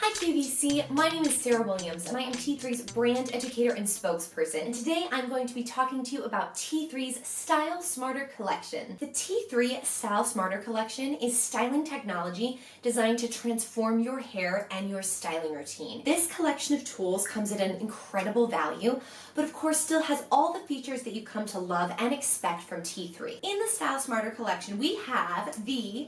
Hi JVC, my name is Sarah Williams and I am T3's brand educator and spokesperson. And today I'm going to be talking to you about T3's Style Smarter collection. The T3 Style Smarter collection is styling technology designed to transform your hair and your styling routine. This collection of tools comes at an incredible value, but of course still has all the features that you come to love and expect from T3. In the Style Smarter collection, we have the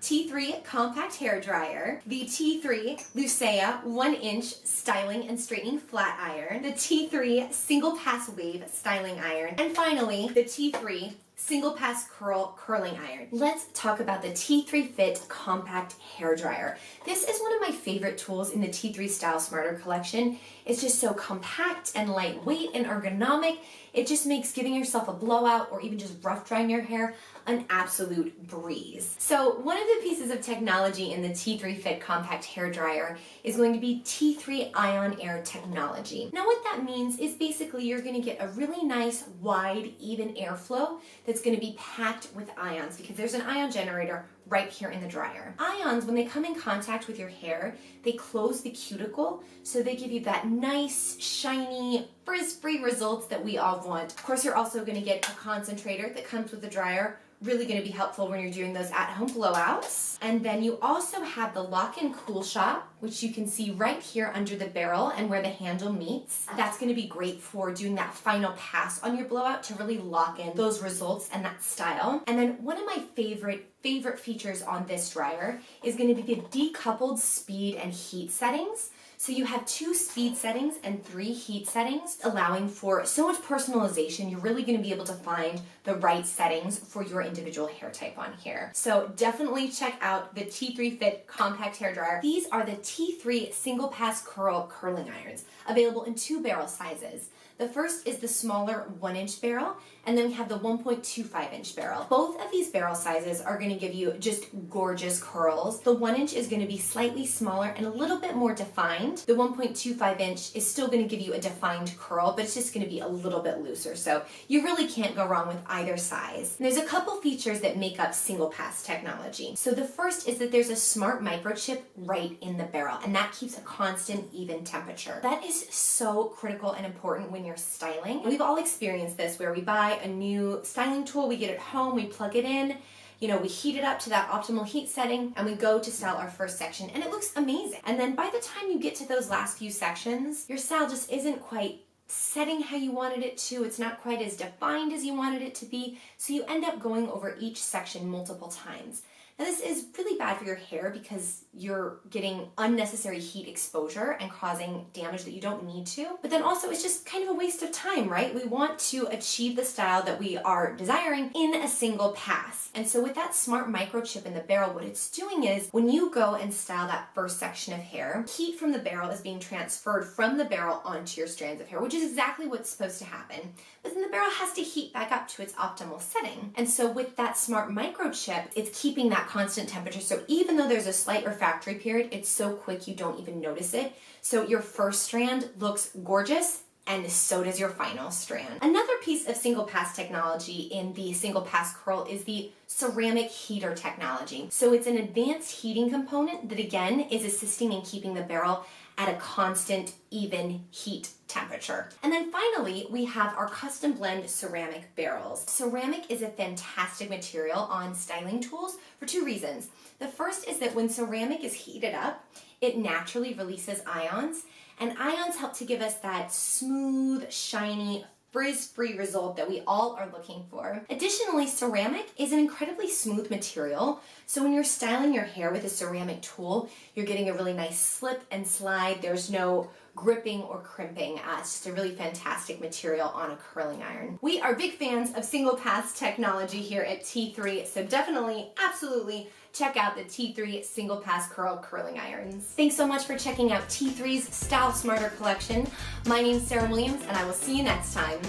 T3 Compact Hair Dryer, the T3 Lucea 1-inch Styling and Straightening Flat Iron, the T3 Single Pass Wave Styling Iron, and finally, the T3 Single Pass Curl Curling Iron. Let's talk about the T3 Fit Compact Hair Dryer. This is one of my favorite tools in the T3 Style Smarter collection. It's just so compact and lightweight and ergonomic. It just makes giving yourself a blowout or even just rough drying your hair an absolute breeze. So one of the pieces of technology in the T3 Fit Compact Hair Dryer is going to be T3 Ion Air technology. Now what that means is basically you're going to get a really nice wide even airflow that's going to be packed with ions because there's an ion generator right here in the dryer. Ions, when they come in contact with your hair, they close the cuticle, so they give you that nice, shiny, frizz-free results that we all want. Of course, you're also going to get a concentrator that comes with the dryer, really going to be helpful when you're doing those at-home blowouts. And then you also have the lock-in cool shot, which you can see right here under the barrel and where the handle meets. That's going to be great for doing that final pass on your blowout to really lock in those results and that style. And then one of my favorite features on this dryer is going to be the decoupled speed and heat settings. So you have 2 speed settings and 3 heat settings, allowing for so much personalization. You're really going to be able to find the right settings for your individual hair type on here. So definitely check out the T3 Fit Compact Hair Dryer. These are the T3 Single Pass Curl Curling Irons, available in 2 barrel sizes. The first is the smaller 1-inch barrel, and then we have the 1.25-inch barrel. Both of these barrel sizes are going to give you just gorgeous curls. The 1-inch is going to be slightly smaller and a little bit more defined. The 1.25-inch is still going to give you a defined curl, but it's just going to be a little bit looser, so you really can't go wrong with either size. And there's a couple features that make up single pass technology. So the first is that there's a smart microchip right in the barrel, and that keeps a constant, even temperature. That is so critical and important when you're styling. We've all experienced this where we buy a new styling tool, we get it home, we plug it in, we heat it up to that optimal heat setting and we go to style our first section and it looks amazing. And then by the time you get to those last few sections, your style just isn't quite setting how you wanted it to. It's not quite as defined as you wanted it to be. So you end up going over each section multiple times. Now this is really bad for your hair because you're getting unnecessary heat exposure and causing damage that you don't need to. But then also it's just kind of a waste of time, right? We want to achieve the style that we are desiring in a single pass. And so with that smart microchip in the barrel, what it's doing is when you go and style that first section of hair, heat from the barrel is being transferred from the barrel onto your strands of hair, which is exactly what's supposed to happen. But then the barrel has to heat back up to its optimal setting. And so with that smart microchip, it's keeping that constant temperature. So even though there's a slight refractory period, it's so quick you don't even notice it. So your first strand looks gorgeous, and so does your final strand. Another piece of single pass technology in the single pass curl is the ceramic heater technology. So it's an advanced heating component that again is assisting in keeping the barrel at a constant, even heat temperature. And then finally, we have our custom blend ceramic barrels. Ceramic is a fantastic material on styling tools for 2 reasons. The first is that when ceramic is heated up, it naturally releases ions, and ions help to give us that smooth, shiny, frizz-free result that we all are looking for. Additionally, ceramic is an incredibly smooth material, so when you're styling your hair with a ceramic tool, you're getting a really nice slip and slide. There's no gripping or crimping. It's just a really fantastic material on a curling iron. We are big fans of single pass technology here at T3, so definitely, absolutely check out the T3 Single Pass Curl Curling Irons. Thanks so much for checking out T3's Style Smarter collection. My name's Sarah Williams, and I will see you next time.